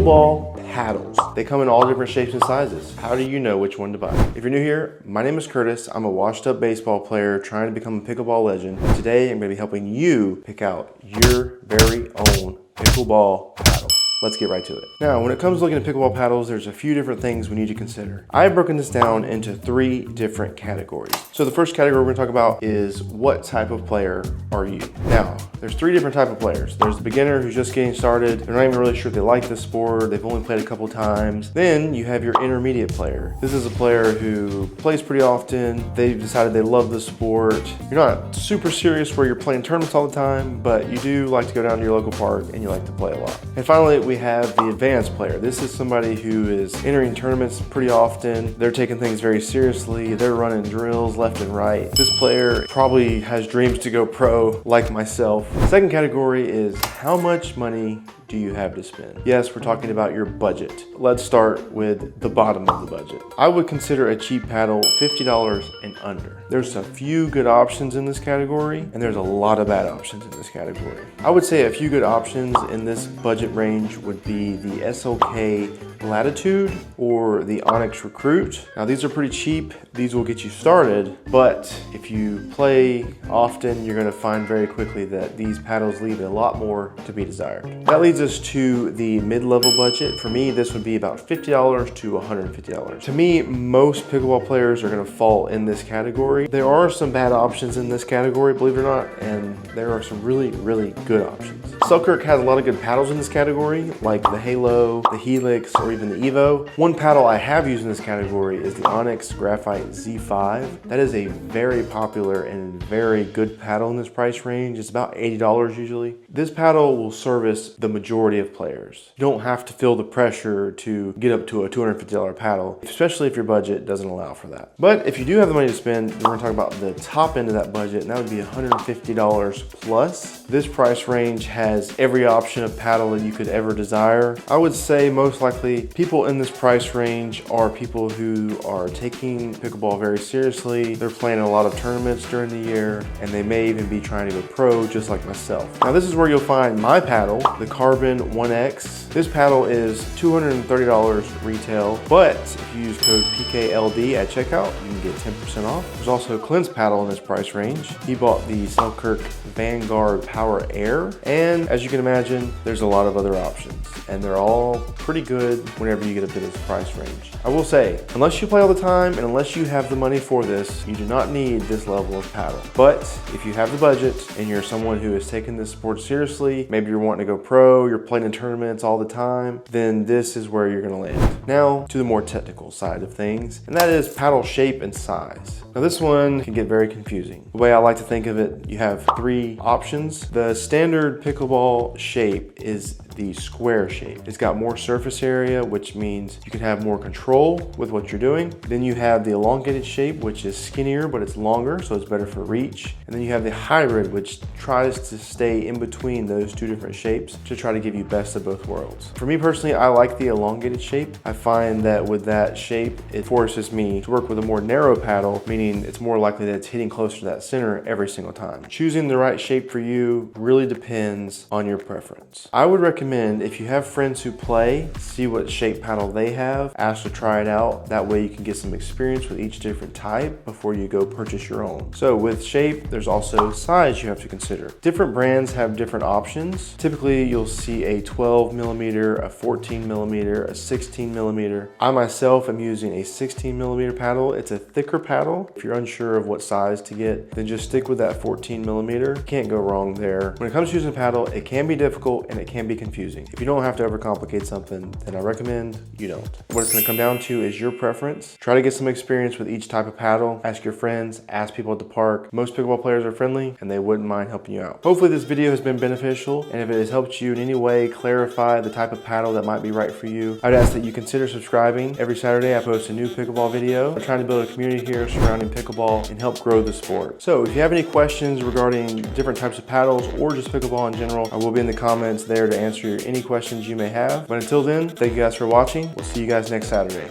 pickleball paddles. They come in all different shapes and sizes. How do you know which one to buy? If you're new here, my name is Curtis. I'm a washed up baseball player trying to become a pickleball legend. And today I'm going to be helping you pick out your very own pickleball paddle. Let's get right to it. Now, when it comes to looking at pickleball paddles, there's a few different things we need to consider. I've broken this down into 3 different categories. So the first category we're gonna talk about is what type of player are you? Now, there's 3 different type of players. There's the beginner who's just getting started. They're not even really sure if they like the sport. They've only played a couple times. Then you have your intermediate player. This is a player who plays pretty often. They've decided they love the sport. You're not super serious where you're playing tournaments all the time, but you do like to go down to your local park and you like to play a lot. And finally, we have the advanced player. This is somebody who is entering tournaments pretty often. They're taking things very seriously. They're running drills left and right. This player probably has dreams to go pro like myself. The second category is how much money do you have to spend? Yes, we're talking about your budget. Let's start with the bottom of the budget. I would consider a cheap paddle $50 and under. There's a few good options in this category, and there's a lot of bad options in this category. I would say a few good options in this budget range would be the SLK Latitude or the Onyx Recruit. Now these are pretty cheap. These will get you started, but if you play often, you're gonna find very quickly that these paddles leave a lot more to be desired. That leads us to the mid-level budget. For me, this would be about $50 to $150. To me, most pickleball players are gonna fall in this category. There are some bad options in this category, believe it or not, and there are some really, really good options. Selkirk has a lot of good paddles in this category, like the Halo, the Helix, or even the Evo. One paddle I have used in this category is the Onyx Graphite Z5. That is a very popular and very good paddle in this price range. It's about $80 usually. This paddle will service the majority of players. You don't have to feel the pressure to get up to a $250 paddle, especially if your budget doesn't allow for that. But if you do have the money to spend, we're gonna talk about the top end of that budget, and that would be $150 plus. This price range has every option of paddle that you could ever desire. I would say most likely people in this price range are people who are taking pickleball very seriously. They're playing a lot of tournaments during the year, and they may even be trying to go pro just like myself. Now this is where you'll find my paddle, the Carbon 1X. This paddle is $230 retail, but if you use code PKLD at checkout, you can get 10% off. There's also Clint's paddle in this price range. He bought the Selkirk Vanguard Power Air, and as you can imagine, there's a lot of other options, and they're all pretty good whenever you get up to this price range. I will say, unless you play all the time and unless you have the money for this, you do not need this level of paddle. But if you have the budget and you're someone who is taking this sport seriously, maybe you're wanting to go pro, you're playing in tournaments all the time, then this is where you're gonna land. Now to the more technical side of things, and that is paddle shape and size. Now this one can get very confusing. The way I like to think of it, you have 3 options. The standard pickleball shape is the square shape. It's got more surface area, which means you can have more control with what you're doing. Then you have the elongated shape, which is skinnier, but it's longer, so it's better for reach. And then you have the hybrid, which tries to stay in between those 2 different shapes to try to give you best of both worlds. For me personally, I like the elongated shape. I find that with that shape, it forces me to work with a more narrow paddle, meaning it's more likely that it's hitting closer to that center every single time. Choosing the right shape for you really depends on your preference. I would recommend if you have friends who play, see what shape paddle they have, ask to try it out. That way you can get some experience with each different type before you go purchase your own. So with shape, there's also size you have to consider. Different brands have different options. Typically you'll see a 12 millimeter, a 14 millimeter, a 16 millimeter. I myself am using a 16 millimeter paddle. It's a thicker paddle. If you're unsure of what size to get, then just stick with that 14 millimeter. Can't go wrong there. When it comes to using a paddle, it can be difficult and it can be confusing. If you don't have to overcomplicate something, then I recommend you don't. What it's gonna come down to is your preference. Try to get some experience with each type of paddle. Ask your friends, ask people at the park. Most pickleball players are friendly and they wouldn't mind helping you out. Hopefully this video has been beneficial, and if it has helped you in any way clarify the type of paddle that might be right for you, I'd ask that you consider subscribing. Every Saturday I post a new pickleball video. We're trying to build a community here surrounding pickleball and help grow the sport. So if you have any questions regarding different types of paddles or just pickleball in general, I will be in the comments there to answer any questions you may have. But until then, thank you guys for watching. We'll see you guys next Saturday.